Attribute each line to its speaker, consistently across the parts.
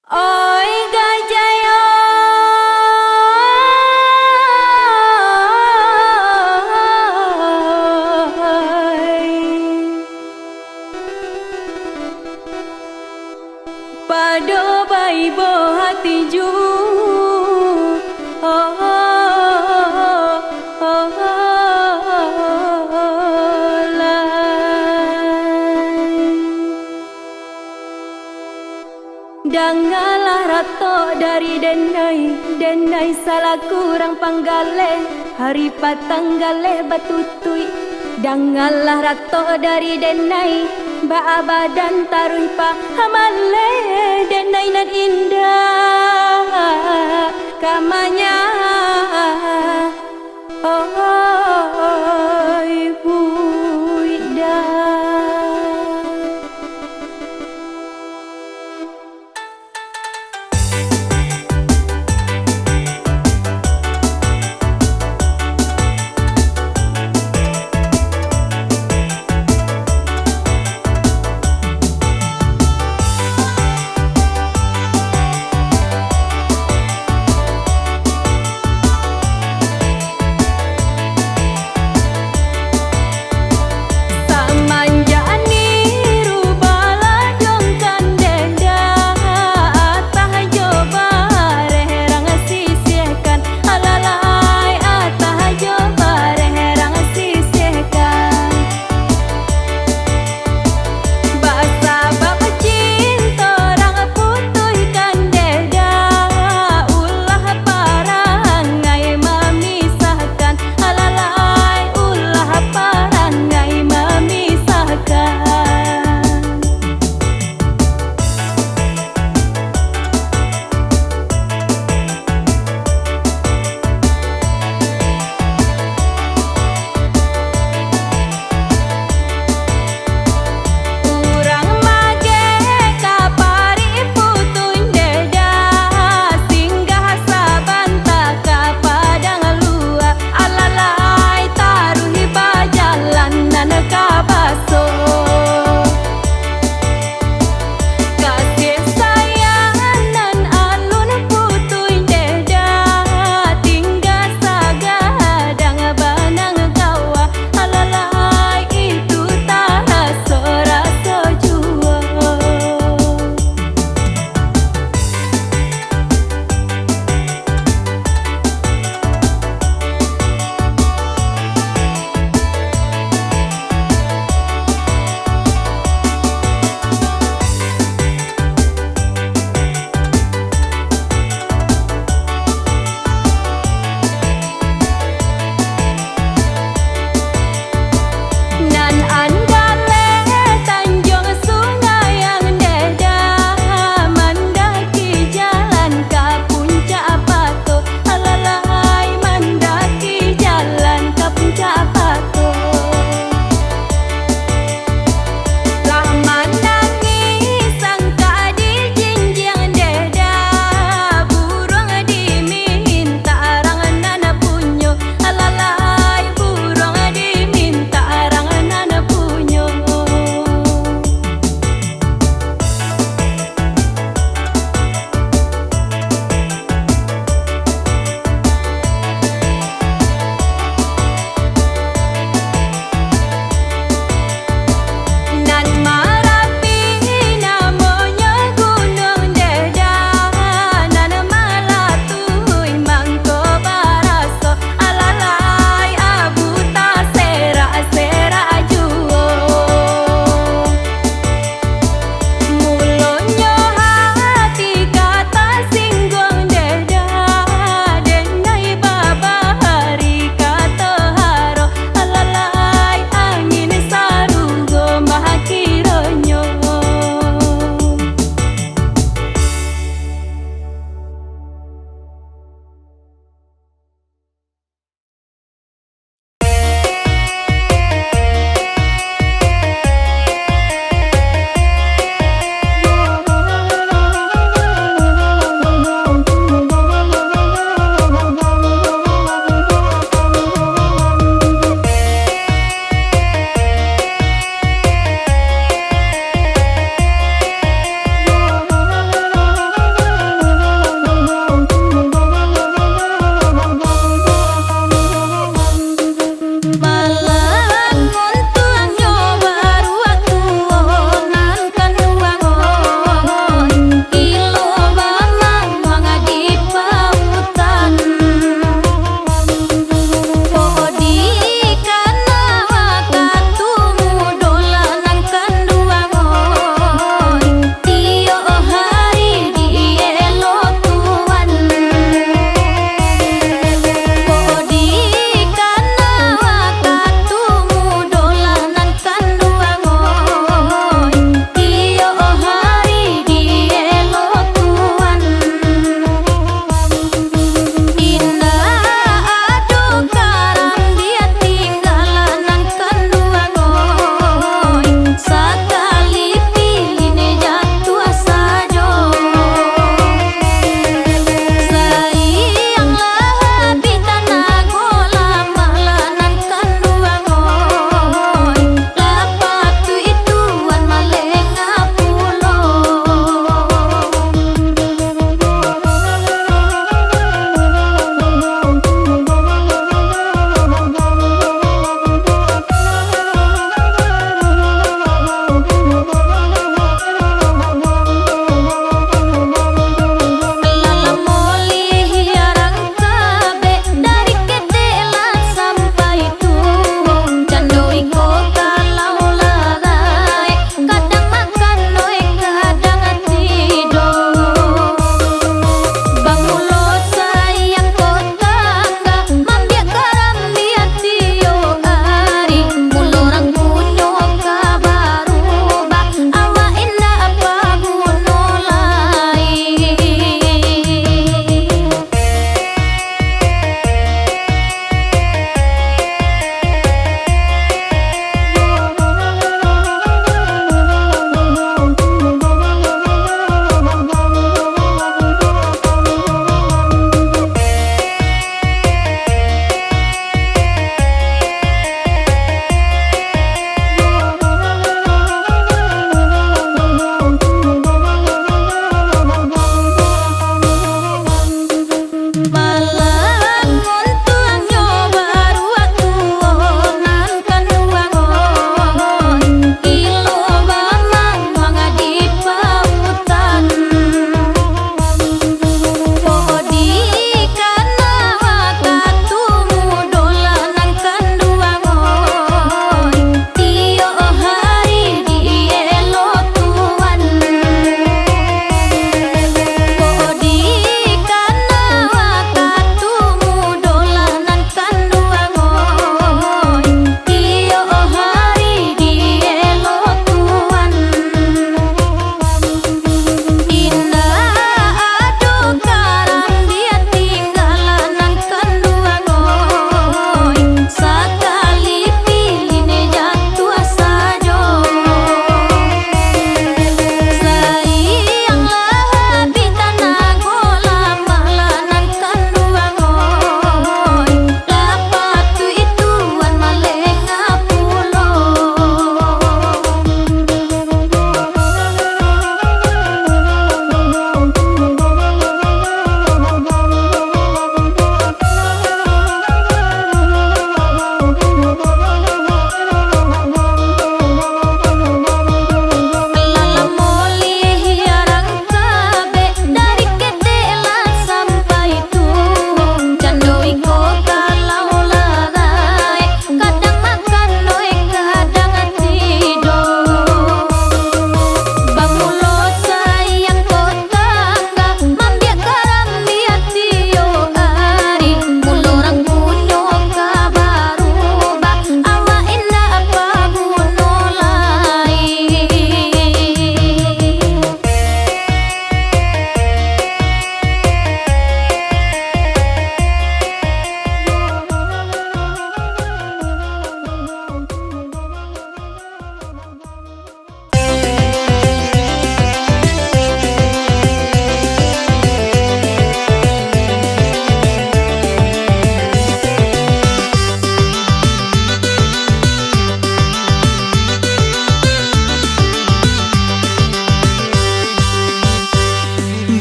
Speaker 1: Oi gajah pado bai bo hati ju Dangalah rato dari denai salah kurang panggale hari patanggale batutui. Dangalah rato dari denai ba badan taruh pa hamale denai nan indah kamanya oi buida.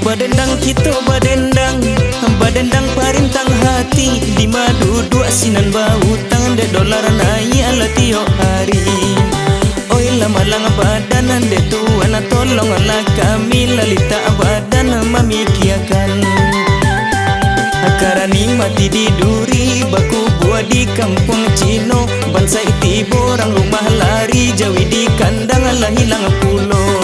Speaker 2: Badendang kita badendang, badendang parintang hati. Di madu dua sinan bau tang de dolar naik ala tiap hari. Oi lama-lama badanan de tuan tolong ala kami lalita badan mamikiakan. Karani mati di duri baku buat di kampung Cino. Bangsa itibo orang rumah lari jawi di kandang ala hilang pulau.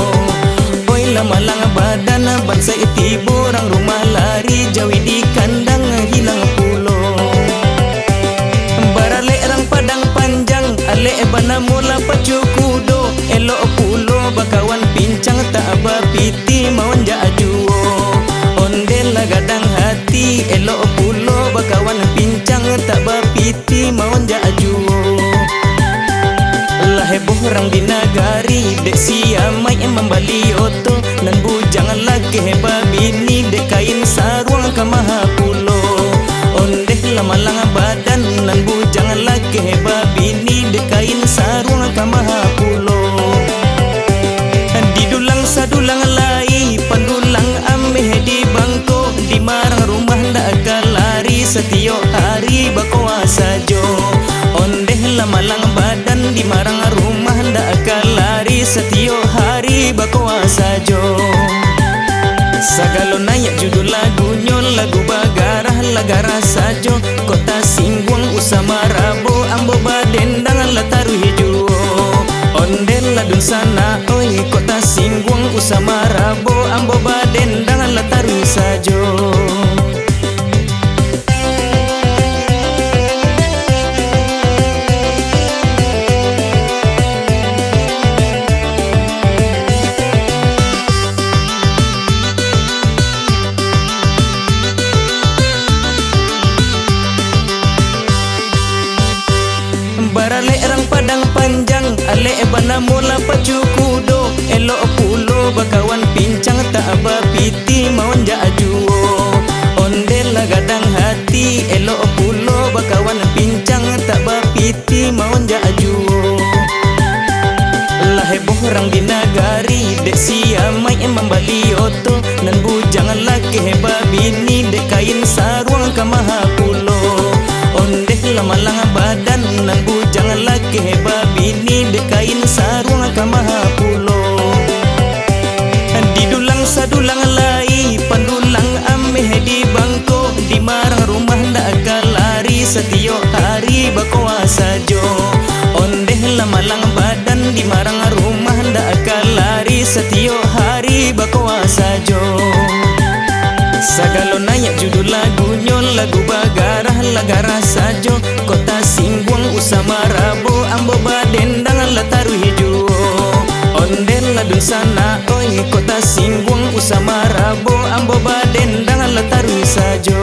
Speaker 2: Oi lama-lama badan bangsa itibo orang rumah lari jawi di kandang hilang pulau. Barale rang padang panjang ale bana mula pacu kudo. Elok pulau bakawan pincang tak bapiti mau ajuo. Ondel gadang hati elok pulau bakawan pincang tak bapiti mau ajuo. Lah heboh orang di nagari dek siamai membali oto. Nan bujang lagi heba bini dek kain sarung ke maha pulau. Ondeh lama-lama badan nan bujang lagi heba bini dek kain sarung ke maha pulau. Di dulang sadulang lai pandulang ameh di bangko. Di marang rumah ndak akan lari setiap hari bakoa sajo. Ondeh lama-lama badan di marang rumah ndak akan lari setiap hari bakoa sajo. Sagalo naik judul lagunya lagu bagarah lagara sajo. Kota Singguang usama rabo ambo badendang lataru hijau. Ondel ladun sana oi kota Singguang usama rabo ambo badendang lataru sajo. Barale erang padang panjang ale bana mula pacu kudo. Elok pulau bakawan pincang tak bapiti mau ajuo. Ondel gadang hati elok pulau bakawan pincang tak bapiti mau ajuo. Lah heboh orang di nagari dek siamai membali oto. Nan bujang lagi heba bini dek kain sarung ke maha pulau. Ondeh lama-lama badan nan bujang lagi heba bini dek kain sarung ke maha pulau. Di dulang sadulang lai pandulang ameh di bangko. Di marang rumah ndak akan lari setiap hari bakoa sajo. Ondeh lama-lama badan di marang rumah ndak akan lari setiap hari bakoa sajo. Sagalo naik judul lagunya lagu bagarah lagara sajo. Kota Singguang usama rabo ambo badendang lataru hijau. Ondel ladun sana oi kota Singguang usama rabo ambo badendang lataru sajo.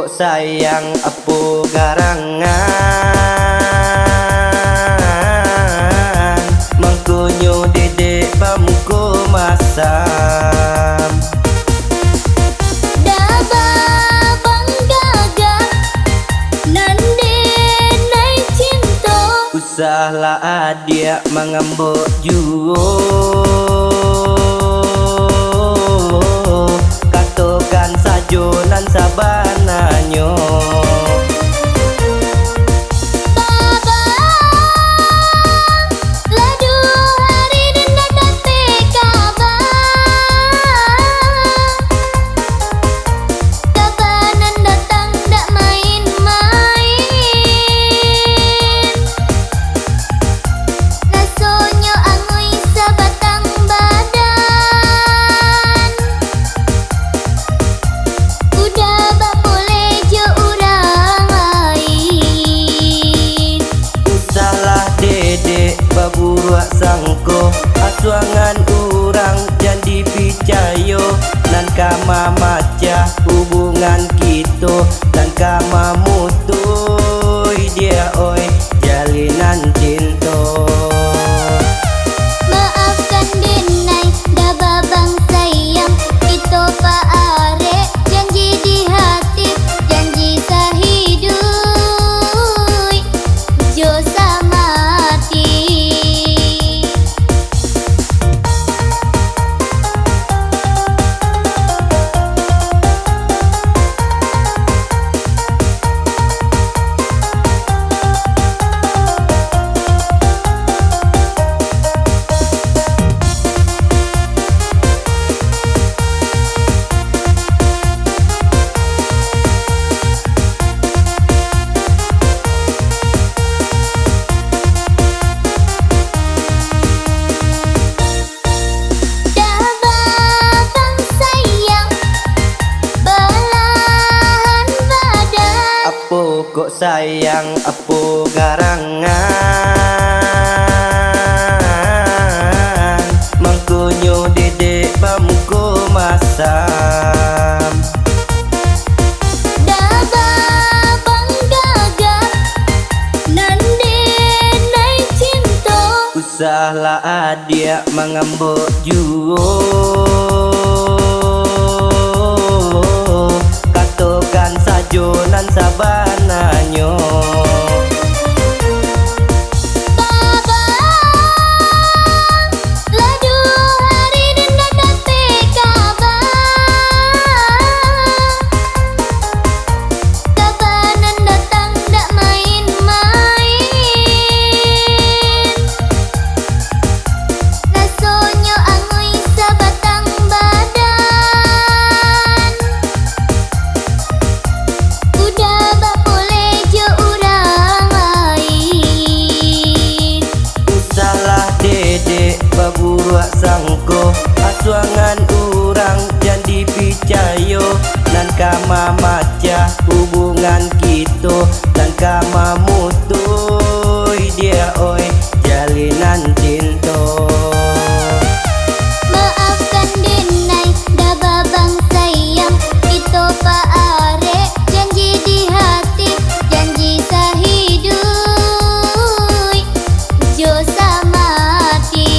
Speaker 3: kok sayang apo garangan mangkonyo dedek bamko masam
Speaker 1: Daba banggaga nande nai cinta
Speaker 3: usahlah adia mangambok juo katokan sajo nan sabananyo
Speaker 1: Baba ladu hari dan date kabar Kabanan datang dak main-main Rasonyo angui sabatang badan Udah bak boleh jo urang lain
Speaker 3: usahlah dedek baburuak sangko asuangan urang janji picayo nan kama maca hubungan kita dan kama mutui dia oi jalinan cinta
Speaker 1: Maafkan denai dah babang sayang Itu pak are janji di hati Janji sahidui Jo samati Dah babang sayang Belahan badan
Speaker 3: apo kok sayang apo garangan mangkonyo dedek bamko masam
Speaker 1: Dah babang gagap Nande nai cinta
Speaker 3: usahlah adia mangambok juo katokan sajo nan sabananyo
Speaker 1: Baba ladu hari dan date kabar Kabanan datang dak main-main Rasonyo angui sabatang badan Udah bak boleh jo urang lain
Speaker 3: usahlah dedek baburuak sangko asuangan urang janji picayo nan kama maca hubungan kita dan kama mutui dia oi jalinan cinta
Speaker 1: Maafkan denai dah babang sayang Itu pak are janji di hati Janji sahidui Jo samati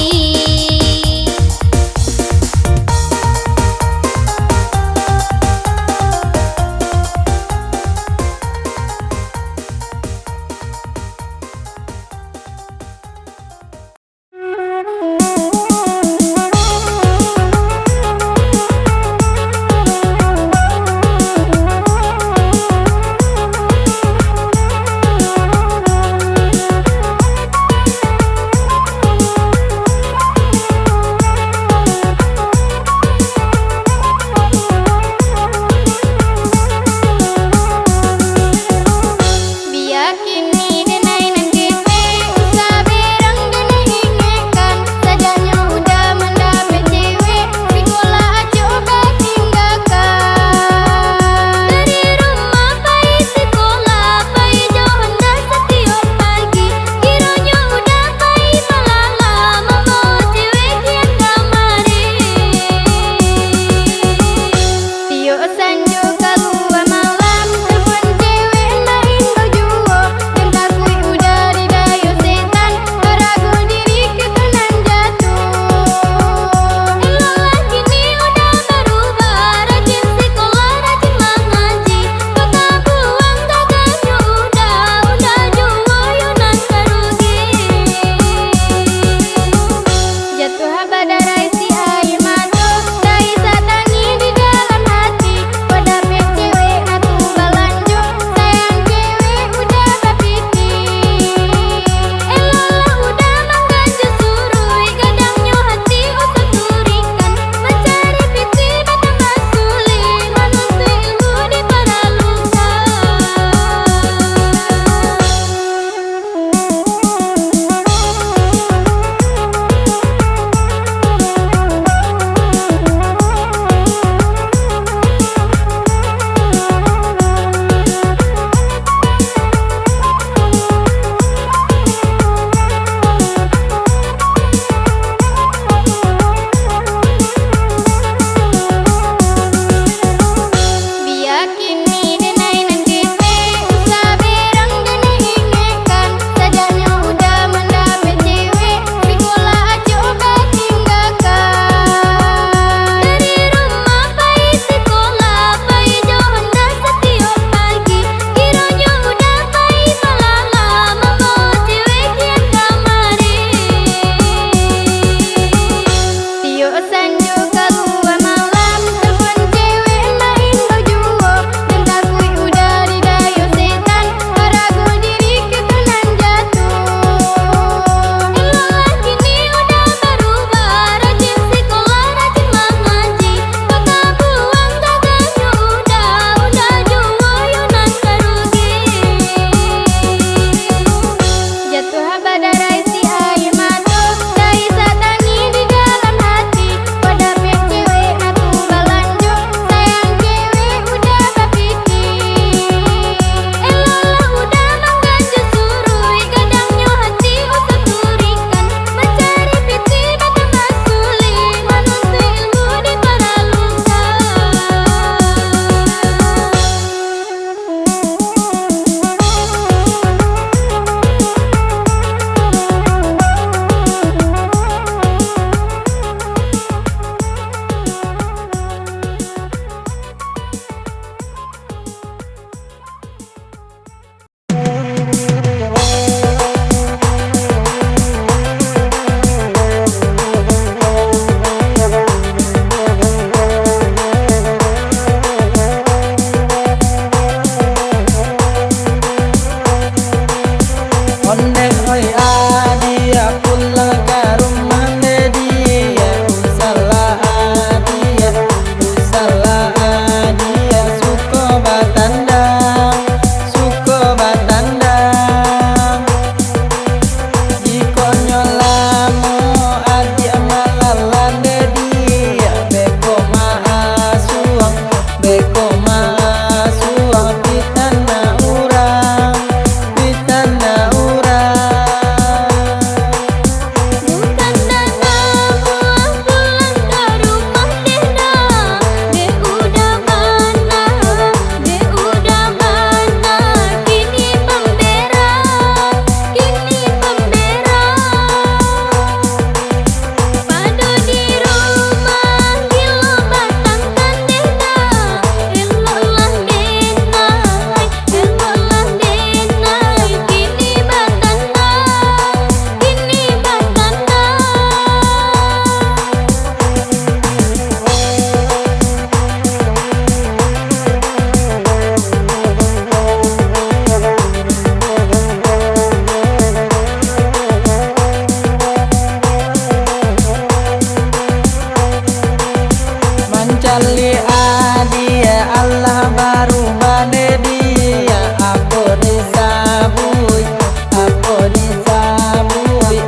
Speaker 3: mencari adia Allah baru bane dia aku disabui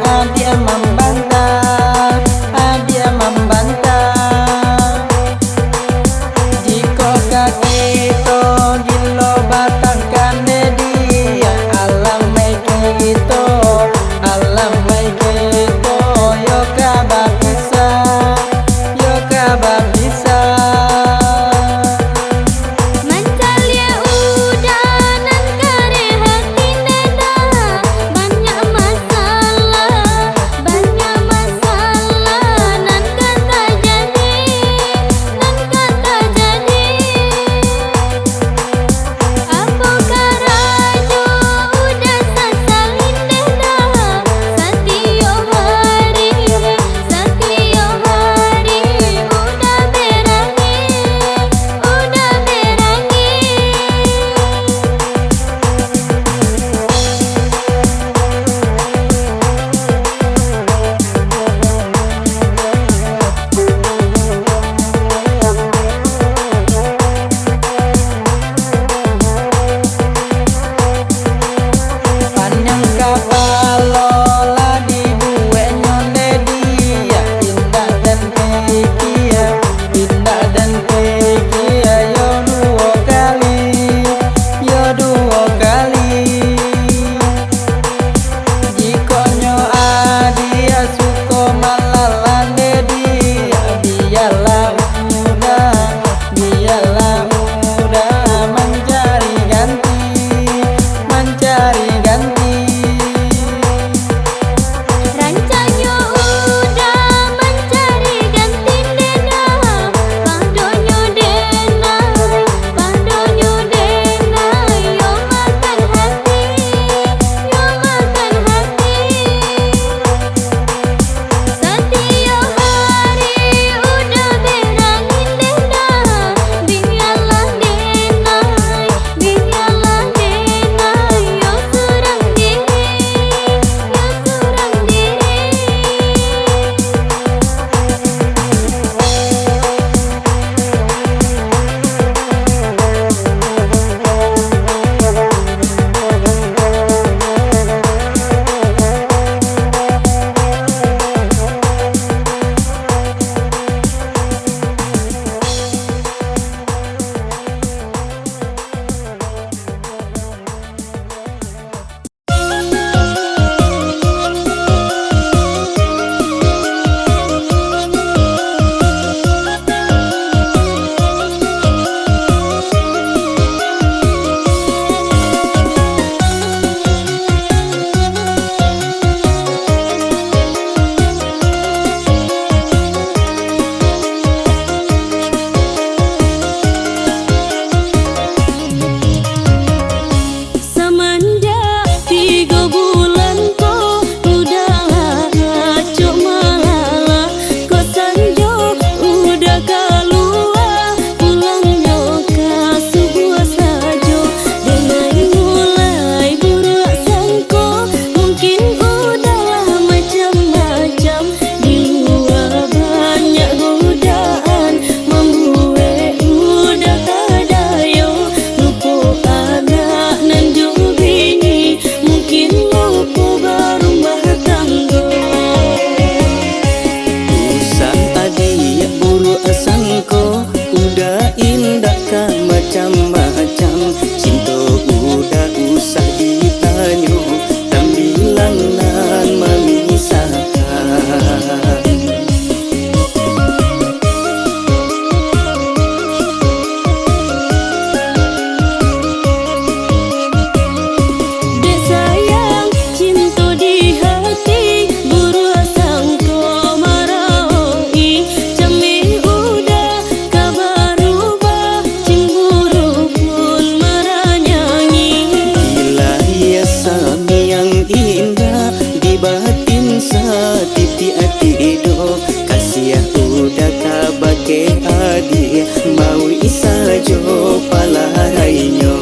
Speaker 3: adia membantah jika kaki to gilo batangkan dia alam mai kita yo kabah bisa
Speaker 1: Mancalia udanan kare hati nena banyak masalah nan kata jadi apakah rajo udah sasalin nena satio hari udah berangi
Speaker 3: panjang kapalola dibuat nyone dia indah dan pekia yo dua kali jikonyo adia suko malalane dia biarlah mudah mencari ganti
Speaker 1: Rancanyo udah mencari ganti nena Pandonyo denai Yo makan hati Satio hari udah berangi nena Biarlah denai Yo surang diri Semenjak 3 bulan kau udah ngacuk malala kau sanjok udah keluar pulangnya ke sebuah sajo dengan mulai buruk sangko mungkin udahlah macam-macam di luar banyak godaan membuat udah kadayo lupa anak nan bini mungkin lupa berumah tangga
Speaker 2: Usah adia buruk sangko udah indah ka macam-macam cinta udah usah ditanyo tambilan nan memisahkan
Speaker 1: Dek sayang cinta di hati buruk sangko maroi cami udah kabar ubah cemburu pun meranyangi
Speaker 2: Gila ya sami yang indah di batin satiti atido kasih udah kabake hadiah mau isajo palarainyo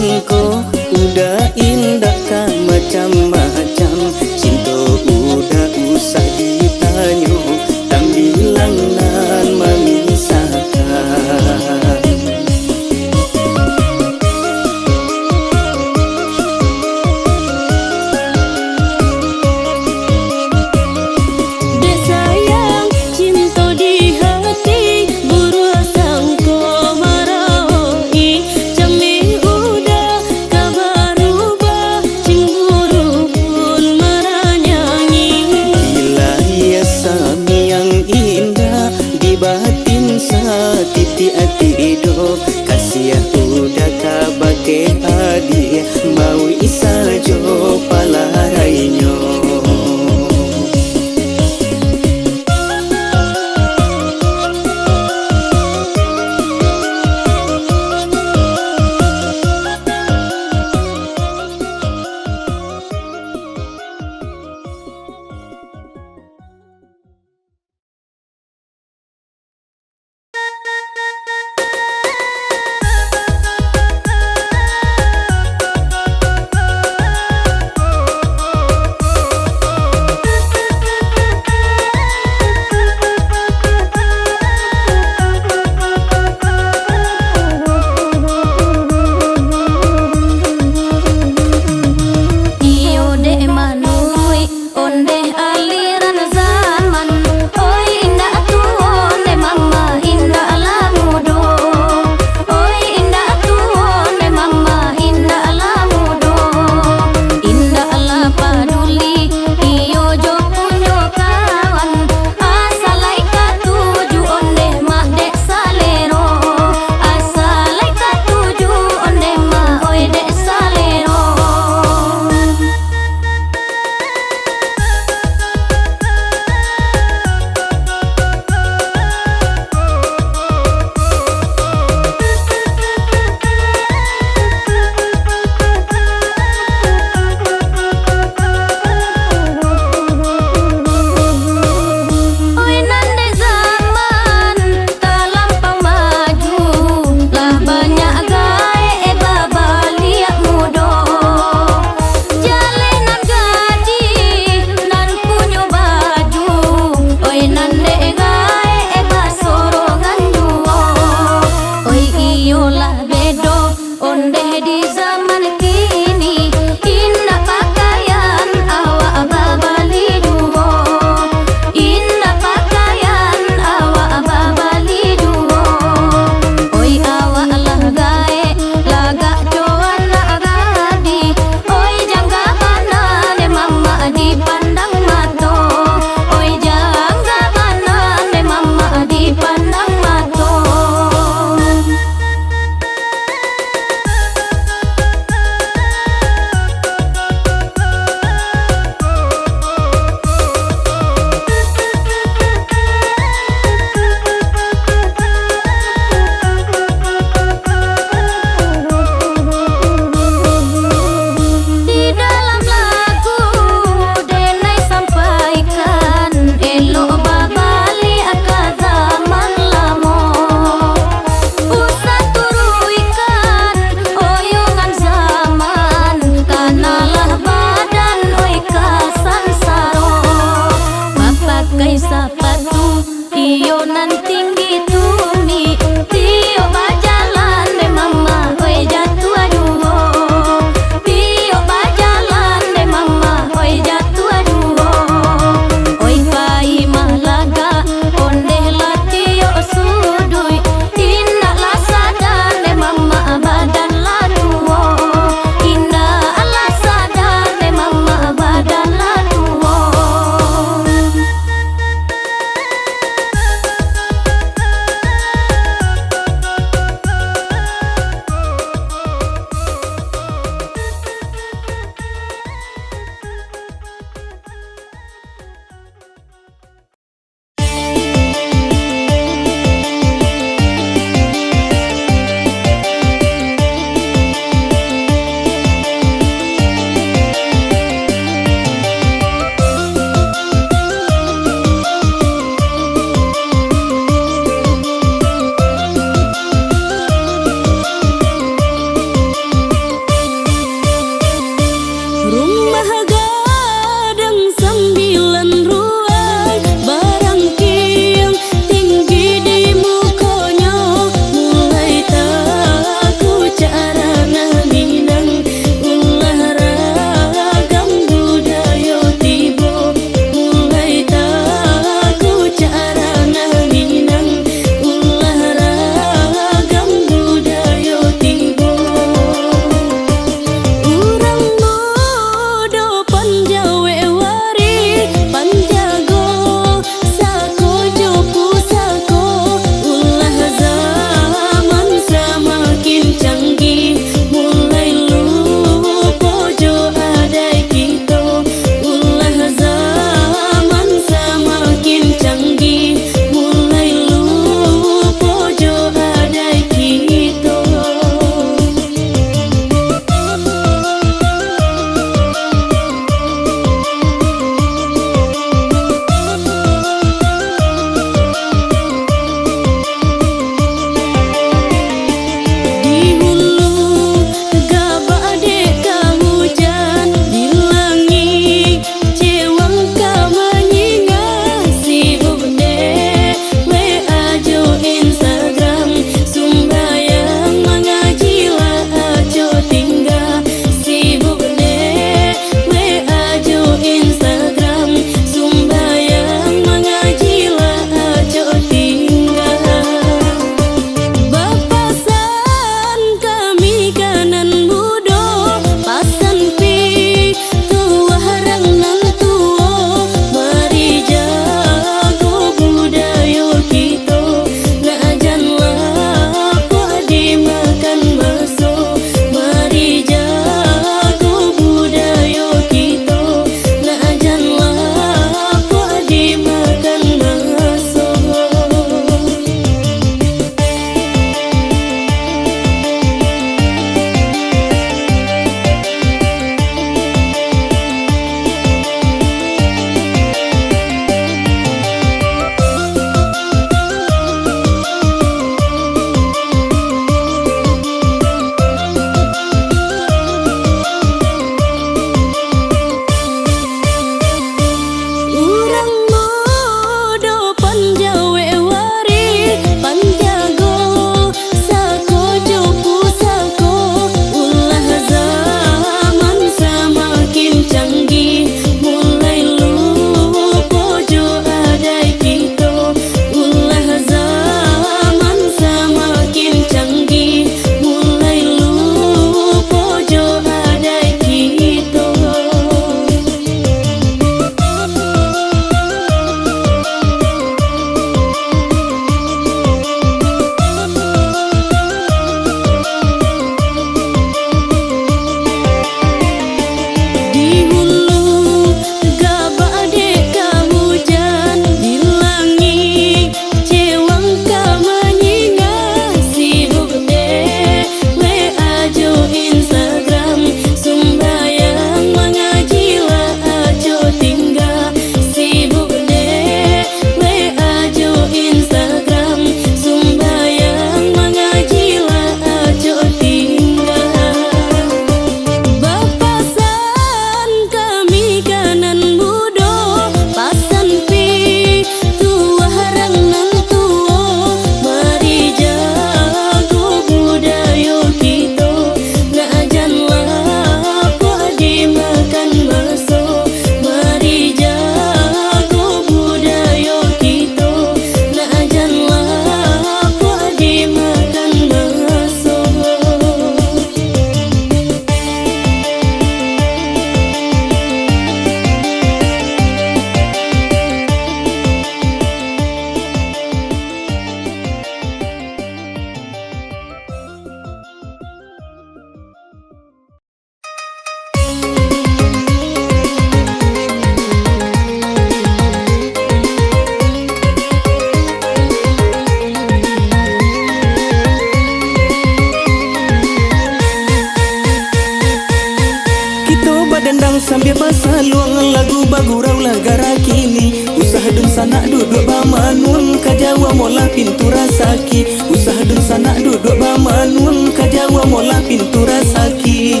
Speaker 2: dendang sambil basaluang lagu bagurau lagara kini usah dun sanak duduk bamanun kajawa mola pintu rasaki usah dun sanak duduk bamanun kajawa mola pintu rasaki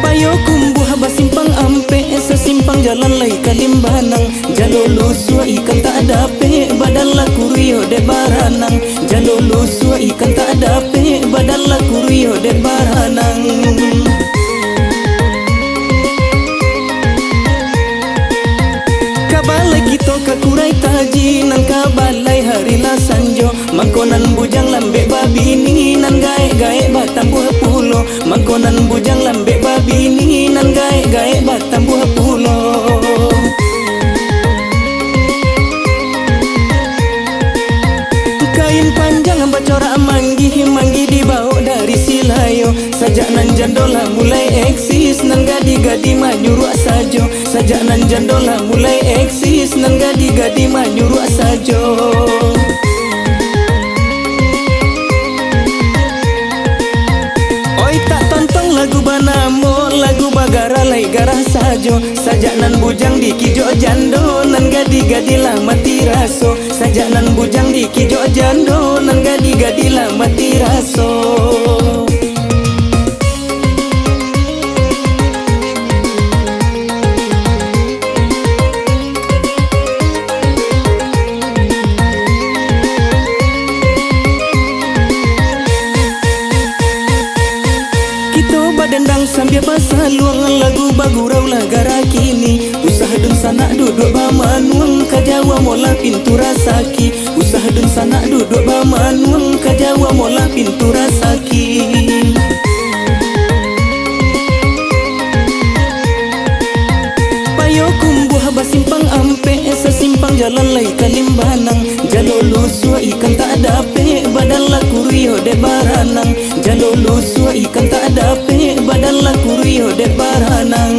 Speaker 2: payo kumbuh basimpang ampe sesimpang jalan lai kalimbanang jalolo sua ikan tak dape badalla kurio de baranang jalolo sua ikan tak dape badalla kurio de baranang kabalai kito kakurai taji nang kabalai hari la sanjo mangkonan bujang lambe babini nan gae-gae batang buah pulo mangkonan bujang lambe babini nan gae-gae batang buah pulo kain panjang bacora manggi dibawa dari silayo sajak nan jandola mulai eksis nan gadi-gadi manyuruh sajo sajak nan jandola mulai eksis nan gadi-gadi manyuruh sajo oi tak tonton lagu banamo lagu bagara lai garah sajo sajak nan bujang di kijo jando nan gadi-gadi lah mati raso sajak nan bujang di kijo jando nan gadi-gadi lah mati raso dendang sambil basaluang lagu bagurau lagara kini usah dun sanak duduk bamanun kajawa mola pintu rasaki usah dun sanak duduk bamanun kajawa mola pintu rasaki payo kumbuh basimpang ampe sesimpang jalan lai kalimbanang jalolo sua ikan tak dape badalla kurio de baranang jalolo sua ikan tak dape badalla kurio de baranang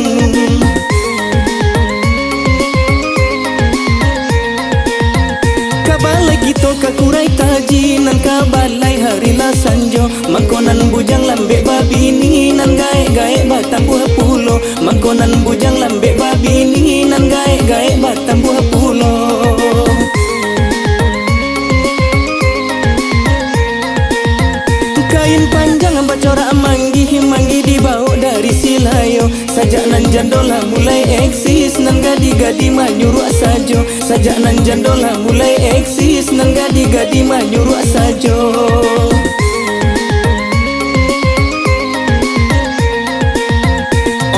Speaker 2: kabalai kito kakurai taji nan kabalai hari la sanjo mangkonan bujang lambe babini nan gae-gae batang buah pulo mangkonan bujang lambe babini nan gae-gae batang buah pulo kain panjang bacora manggi dibawa dari silayo sajak nan jandola mulai eksis nan gadi-gadi manyuruh sajo sajak nan jandola mulai eksis nan gadi-gadi manyuruh sajo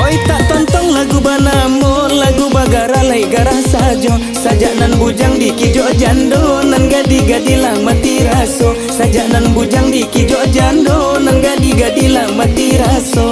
Speaker 2: oi tak tonton lagu banamo lagu bagara lai garah sajo sajak nan bujang di kijo jando nan gadi-gadi lah mati raso sajak nan bujang di kijo jando nan gadi-gadi lah mati raso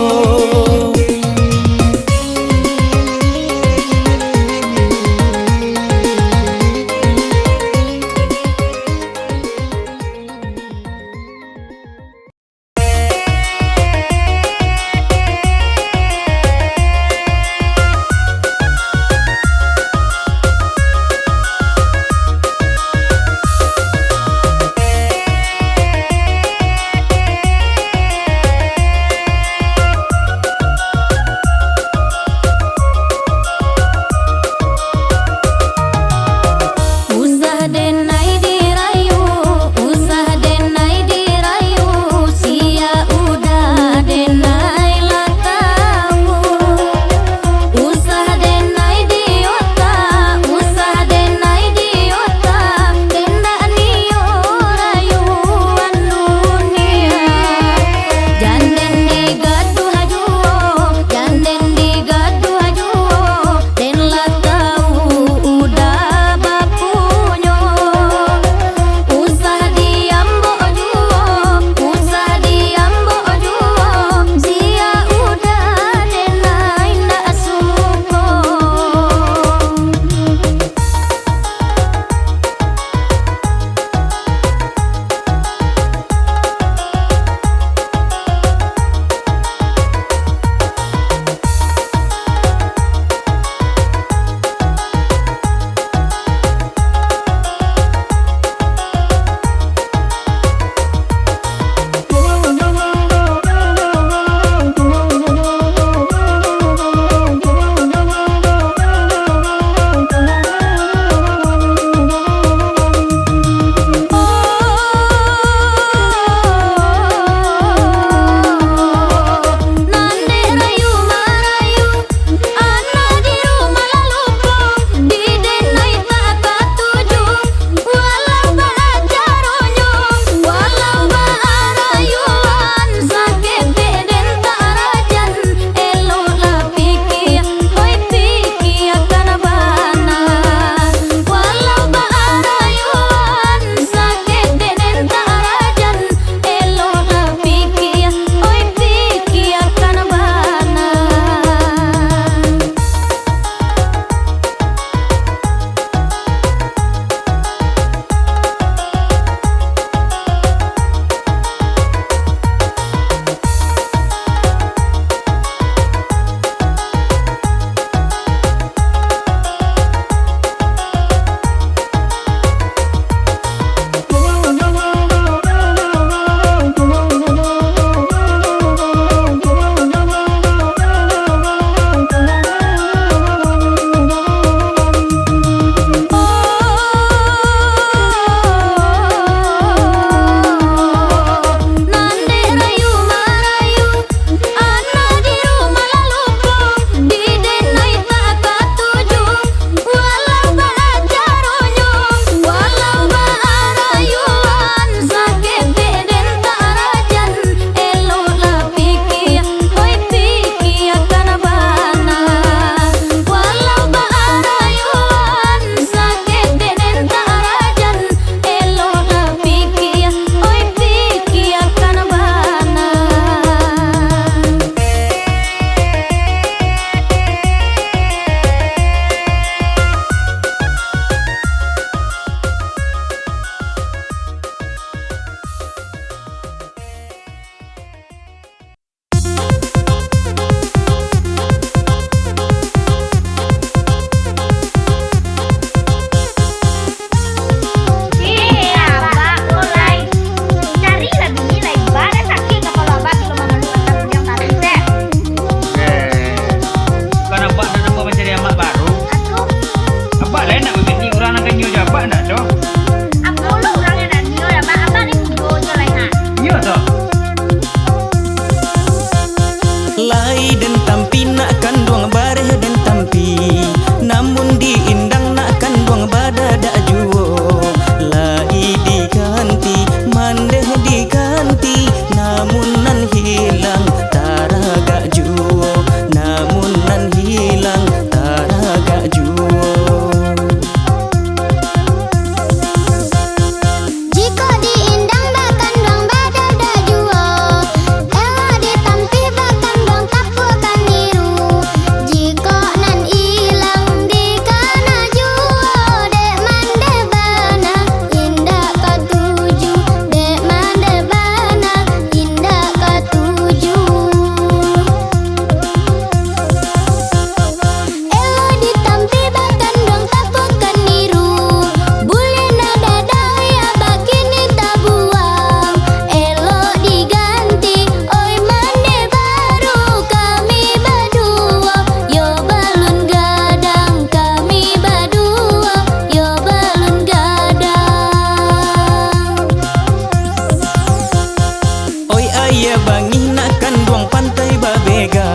Speaker 2: Sambia bangi nak kanduang pantai Babega,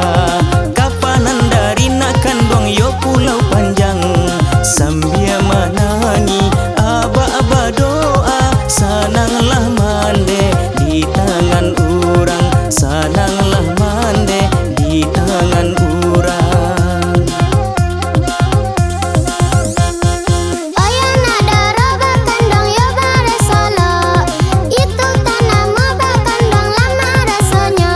Speaker 2: kapanan dari nak kanduang yo pulau panjang. Sambia manangi aba-aba doa, sananglah mande di tangan urang, sananglah mande di tangan urang.
Speaker 1: Oyana daroba kandang yo bare solo, itu tanah moba kandang lama rasanya.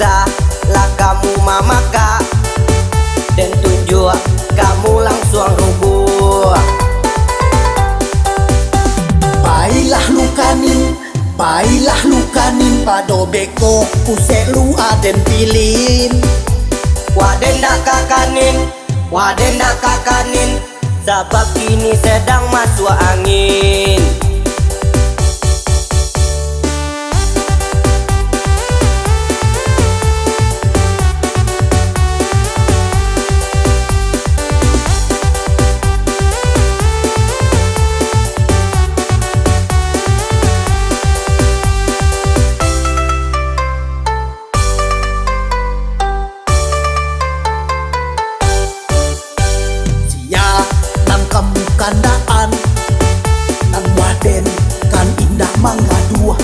Speaker 4: Usahlah kamu mamaka dan tunjuk kamu langsung rubuh.
Speaker 5: Baiklah lukanin pado beko usek lu aden pilin.
Speaker 4: Waden nak kakanin, sebab kini sedang masuk angin.
Speaker 5: Kandaan nan waden kan indah mangga dua.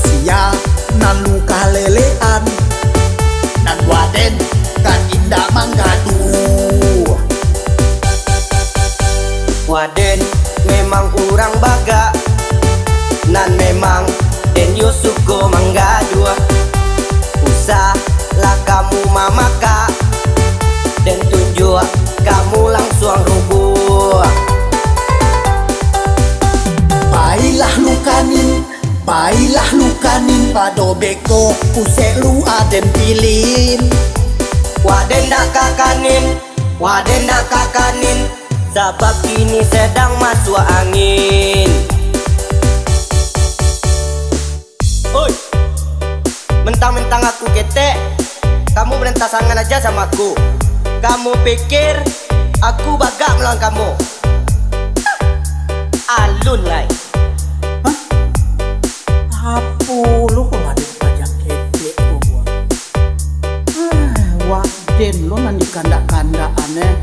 Speaker 5: Sia nan luka lelean nan waden kan indah mangga dua.
Speaker 4: Waden memang urang baga, nan memang den yo suko mangga dua. Usahlah kamu mamaka dan tunjuk kamu langsung rubuh.
Speaker 5: Baiklah lukanin pado beko usek lu aden pilin.
Speaker 4: Waden nak kakanin, sebab kini sedang masuk angin. Oi, mentang-mentang aku ketek, kamu berentasangan aja sama aku. Kamu pikir aku bagak melawan kamu? Alun lai.
Speaker 5: Apa lu kok ada pajak ketek gua? Waden lu nanti kanda-kanda aneh.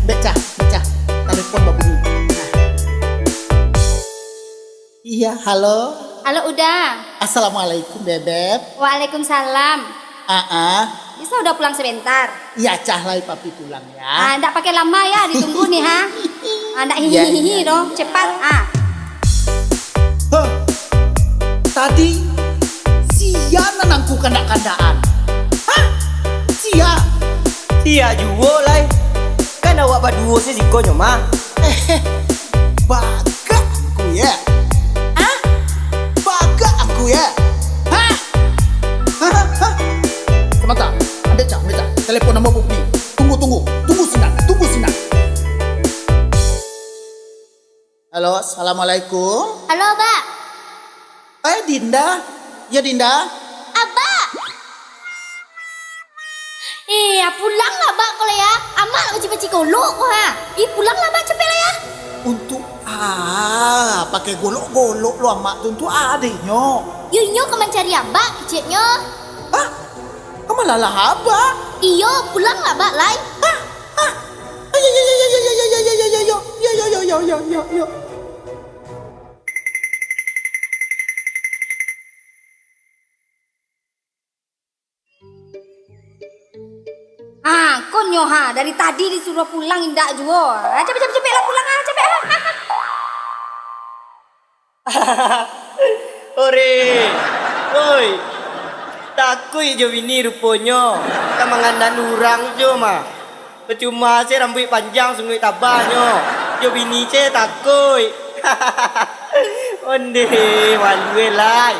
Speaker 5: Beca, telepon babuni. Iya, halo.
Speaker 1: Halo Uda.
Speaker 5: Assalamualaikum Bebeb.
Speaker 1: Waalaikumsalam. Bisa udah pulang sebentar?
Speaker 5: Iya cahlai papi pulang ya.
Speaker 1: Ndak pakai lama ya, ditunggu nih ha. Ndak hihihi dong, cepat.
Speaker 5: Tadi sia nanangku kanda-kandaan.
Speaker 4: Sia juo lai. Kan awak berdua sih sikonyo mah.
Speaker 5: Baga aku ya. Baga aku ya. Sebentar, beca, telepon nama Bukti. Tunggu Sinan. Halo, assalamualaikum.
Speaker 1: Halo, Mbak.
Speaker 5: Dinda. Ya Dinda.
Speaker 1: Abah. Iya, pulanglah Mbak kalau ya. Amal uji-uji golok kok ha. Pulanglah Mbak cepet lah ya.
Speaker 5: Untuk pakai golok-golok lu amak tuh untuk adiknya.
Speaker 1: Yunyo ke mencari Abah kecilnya.
Speaker 5: Kamu lalah apa?
Speaker 1: Iyo, pulanglah Mbak lai.
Speaker 5: Yo.
Speaker 1: Konyo ha, dari tadi disuruh pulang indak juo. Cepet lah pulang cepet.
Speaker 4: Oi. Takui jo bini rupanya. Kamangandan urang jo mah. Percuma saya rambut panjang sungguh tabanyo. Jo bini saya takui. Onde malu lai.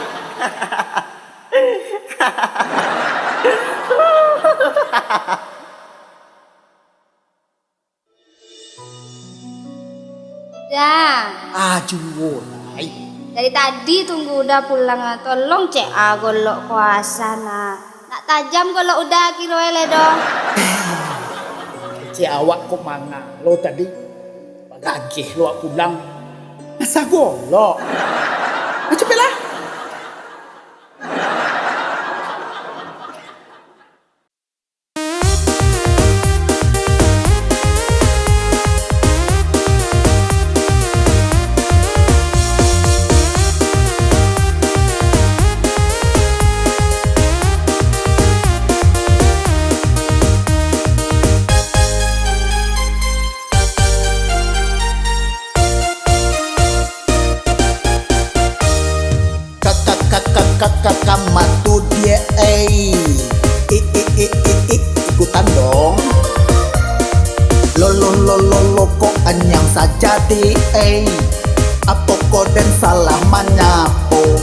Speaker 1: Dah.
Speaker 5: Juwo lai.
Speaker 1: Dari tadi tunggu udah pulang. Tolong cek golok kuasa nak. Nak tajam kalau udah kilo ele dong.
Speaker 5: Cik awak kok manga lo tadi lagi lo pulang masa golok. Cepetlah. kamatu dia ikutan dong. Lo kok anyang saja di apa koden salah manyapo.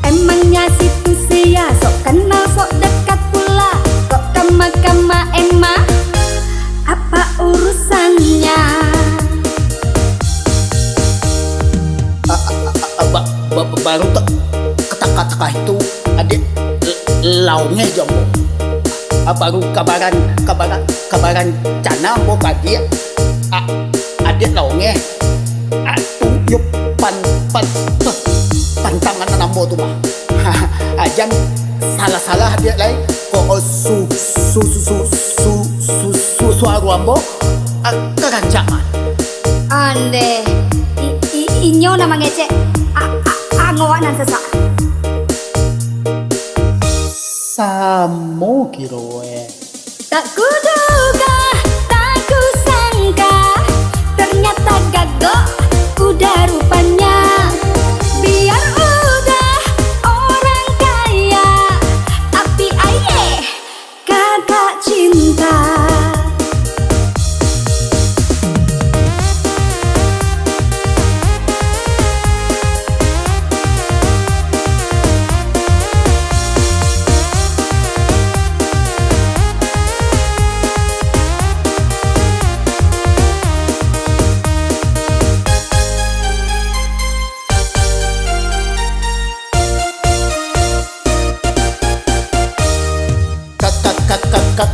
Speaker 1: Emangnya situ sia sok kenal sok dekat pula. Kok kama-kama emang apa urusannya?
Speaker 5: Baru kata-kata itu adik laungnya jombo. Baru kabaran cana mau kadia adik laungnya tuyup pantangan nambo tuh mah. Ajang salah adik lain kok suaru ambo kerancangan.
Speaker 1: Ande inyo nama ngecek ngawanan sesak.
Speaker 5: Samo kiroe.
Speaker 1: Tak kuduga, tak kusangka, ternyata gagok udah rupanya. Biar udah orang kaya, tapi aye kagak cinta.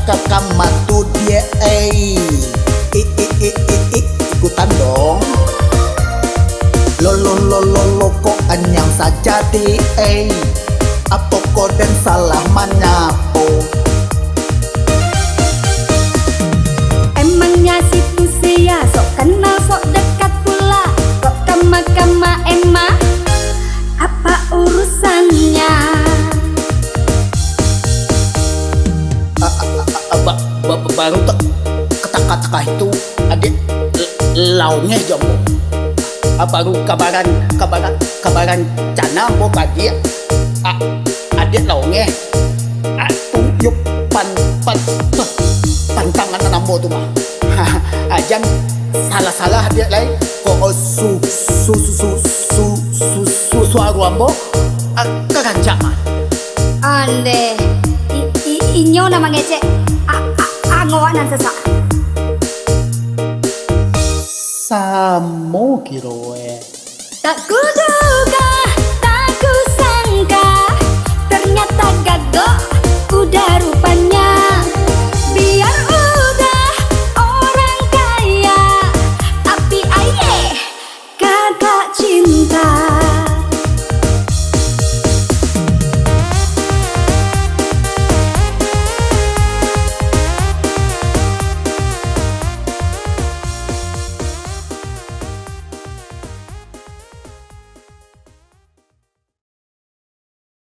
Speaker 5: Kamatu dia ikutan dong. Lo kok anyang saja di apa koden salah manyapo.
Speaker 1: Emangnya situ sia sok kenal sok dekat pula. Kok kama-kama emang apa urusannya?
Speaker 5: Baru kata-kata itu adik laungnya jombo. Baru kabaran cana mau kadia adik laungnya tuyup pantangan nambo tuh mah. Ajang salah adik lain kok suaru ambo kerancangan.
Speaker 1: Ande inyo nama ngecek ngawanan sesak.
Speaker 5: Samo kiroe.
Speaker 1: Tak kuduga, tak kusangka, ternyata gagok udah rupanya. Biar udah orang kaya, tapi aye kagak cinta.